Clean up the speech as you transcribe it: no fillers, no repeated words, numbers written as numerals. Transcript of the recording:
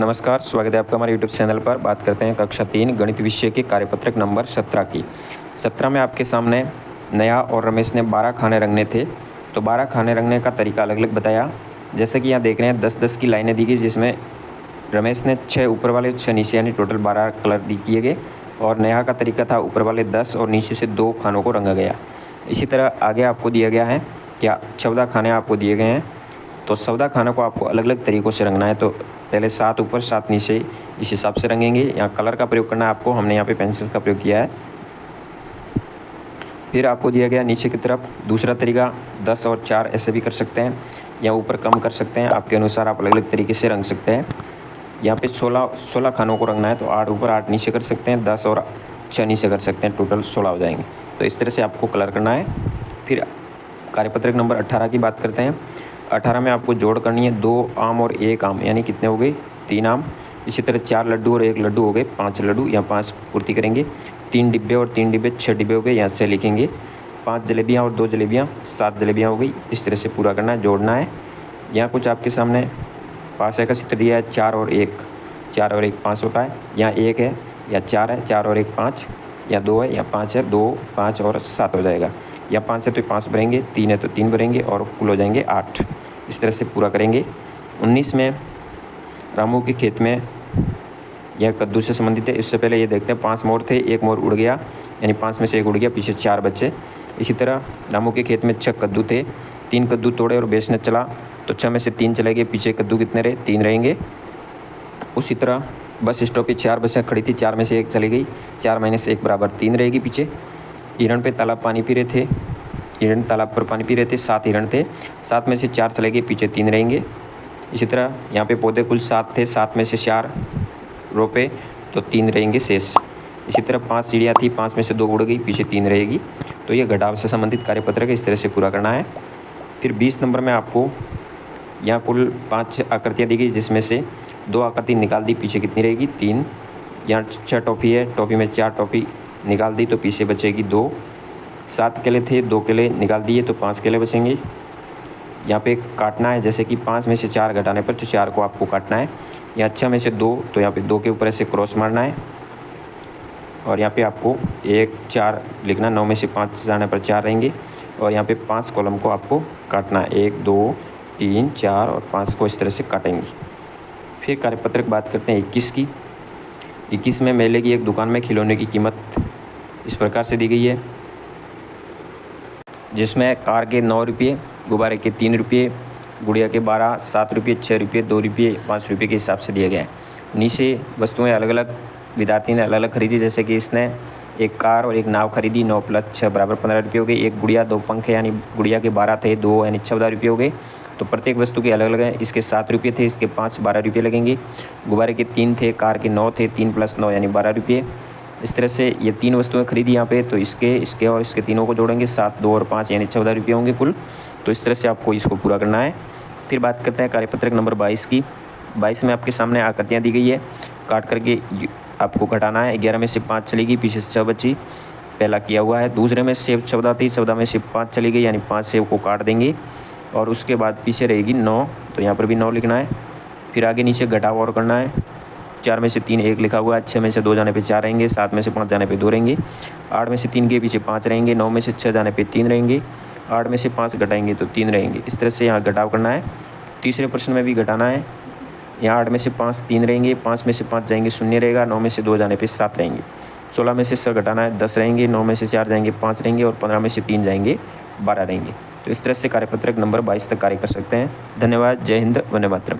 नमस्कार, स्वागत है आपका हमारे यूट्यूब चैनल पर। बात करते हैं कक्षा 3 गणित विषय के कार्यपत्रक नंबर 17 की। 17 में आपके सामने नेहा और रमेश ने 12 खाने रंगने थे, तो 12 खाने रंगने का तरीका अलग अलग बताया। जैसे कि यहाँ देख रहे हैं 10-10 की लाइनें दी गई, जिसमें रमेश ने 6 ऊपर वाले 6 नीचे, यानी टोटल 12 कलर किए गए। और नेहा का तरीका था ऊपर वाले 10 और नीचे से 2 खानों को रंगा गया। इसी तरह आगे आपको दिया गया है क्या 14 खाने आपको दिए गए हैं, तो 14 खानों को आपको अलग अलग तरीक़ों से रंगना है। तो पहले 7 ऊपर 7 नीचे इस हिसाब से रंगेंगे। यहाँ कलर का प्रयोग करना है आपको, हमने यहाँ पे पेंसिल का प्रयोग किया है। फिर आपको दिया गया नीचे की तरफ दूसरा तरीका 10 और 4 ऐसे भी कर सकते हैं, या ऊपर कम कर सकते हैं, आपके अनुसार आप अलग अलग तरीके से रंग सकते हैं। यहाँ पे 16 खानों को रंगना है, तो 8 ऊपर 8 नीचे कर सकते हैं, 10 और 6 नीचे कर सकते हैं, टोटल 16 हो जाएंगे। तो इस तरह से आपको कलर करना है। फिर कार्यपत्रक नंबर 18 की बात करते हैं। 18 में आपको जोड़ करनी है 2 आम और 1 आम, यानी कितने हो गए 3 आम। इसी तरह 4 लड्डू और 1 लड्डू हो गए 5 लड्डू, यहाँ 5 पूर्ति करेंगे। 3 डिब्बे और 3 डिब्बे 6 डिब्बे हो गए, यहाँ से लिखेंगे। 5 जलेबियाँ और 2 जलेबियाँ 7 जलेबियाँ हो गई। इस तरह से पूरा करना है, जोड़ना है। यहाँ कुछ आपके सामने पासे का चित्र दिया है 4 और 1, 4 और 1 5 होता है। यहाँ 1 है या 4 है, 4 और 1 5, या 2 है या 5 है, 2 5 और 7 हो जाएगा। या 5 है तो 5 भरेंगे, 3 है तो 3 भरेंगे, और कुल हो जाएंगे 8। इस तरह से पूरा करेंगे। 19 में रामू के खेत में यह कद्दू से संबंधित है। इससे पहले ये देखते हैं 5 मोर थे, 1 मोर उड़ गया, यानी 5 में से 1 उड़ गया, पीछे 4 बचे। इसी तरह रामू के खेत में 6 कद्दू थे, 3 कद्दू तोड़े और बेचने चला, तो 6 में से 3 चले गए, पीछे कद्दू कितने रहे 3 रहेंगे। उसी तरह बस स्टॉप पे 4 बसें खड़ी थी, 4 में से 1 चली गई, 4 में से 1 बराबर 3 रहेगी पीछे। हिरण पे तालाब पानी पी रहे थे, हिरण तालाब पर पानी पी रहे थे, 7 हिरण थे, 7 में से 4 चले गए, पीछे 3 रहेंगे। इसी तरह यहाँ पे पौधे कुल 7 थे, 7 में से 4 रोपे, तो 3 रहेंगे शेष। इसी तरह 5 चिड़िया थी, 5 में से 2 उड़ गई, पीछे 3 रहेगी। तो ये घटाव से संबंधित कार्यपत्रक है, इस तरह से पूरा करना है। फिर 20 नंबर में आपको यहाँ कुल 5 आकृतियाँ दी गई, जिसमें से 2 आकृति निकाल दी, पीछे कितनी रहेगी 3। यहाँ 6 टॉफ़ी है, टॉफ़ी में 4 टॉफ़ी निकाल दी, तो पीछे बचेगी 2। 7 केले थे, 2 केले निकाल दिए, तो 5 केले बचेंगे। यहाँ पे काटना है, जैसे कि 5 में से 4 घटाने पर तो 4 को आपको काटना है। यहाँ 6 में से 2, तो यहाँ पे 2 के ऊपर ऐसे क्रॉस मारना है, और यहाँ पे आपको 1 4 लिखना। 9 में से 5 जाने पर 4 रहेंगे, और यहाँ पे 5 कॉलम को आपको काटना है, 1 2 3 4 और 5 को इस तरह से काटेंगे। फिर कार्यपत्रक बात करते हैं 21 की। 21 में मेले की एक दुकान में खिलौने की कीमत इस प्रकार से दी गई है, जिसमें कार के 9 रुपये, गुब्बारे के 3 रुपये, गुड़िया के 12, 7 रुपये, 6 रुपये, 2 रुपये, 5 रुपये के हिसाब से दिया गया है। नीचे वस्तुएं अलग अलग विद्यार्थी ने अलग अलग खरीदी, जैसे कि इसने एक कार और एक नाव खरीदी, 9 + 6 बराबर 15 रुपये हो गए। एक गुड़िया, 2 पंखे, यानी गुड़िया के 12 थे, 2 यानी 14 रुपये हो गए। तो प्रत्येक वस्तु के अलग अलग है। इसके 7 रुपये थे, इसके 5 12 रुपये लगेंगे। गुब्बारे के 3 थे, कार के 9 थे, 3 + 9 यानी 12 रुपये। इस तरह से ये 3 वस्तुएं खरीदी यहाँ पे, तो इसके और इसके तीनों को जोड़ेंगे, 7 2 और 5 यानी 14 रुपये होंगे कुल। तो इस तरह से आपको इसको पूरा करना है। फिर बात करते हैं कार्यपत्रक नंबर 22 की। 22 में आपके सामने आकृतियाँ दी गई है, काट करके आपको घटाना है। 11 में से 5 चलेगी, पीछे से 6 बची, पहला किया हुआ है। दूसरे में सेब 14 थी, 14 में से 5 चली गई, यानी 5 सेब को काट देंगे, और उसके बाद पीछे रहेगी 9, तो यहाँ पर भी 9 लिखना है। फिर आगे नीचे घटाव और करना है। 4 में से 3 1 लिखा हुआ है, 6 में से 2 जाने पे 4 रहेंगे, 7 में से 5 जाने पे 2 रहेंगे, 8 में से 3 के पीछे 5 रहेंगे, 9 में से 6 जाने पे 3 रहेंगे, 8 में से 5 घटाएंगे तो 3 रहेंगे। इस तरह से यहाँ घटाव करना है। तीसरे प्रश्न में भी घटाना है। यहाँ 8 में से 5 3 रहेंगे, 5 में से 5 जाएंगे 0 रहेगा, 9 में से 2 जाने पे 7 रहेंगे। 16 में से 6 घटाना है, 10 रहेंगे, 9 में से 4 जाएंगे 5 रहेंगे, और 15 में से 3 जाएंगे 12 रहेंगे। तो इस तरह से कार्यपत्रक नंबर 22 तक कार्य कर सकते हैं। धन्यवाद। जय हिंद, वंदे मातरम।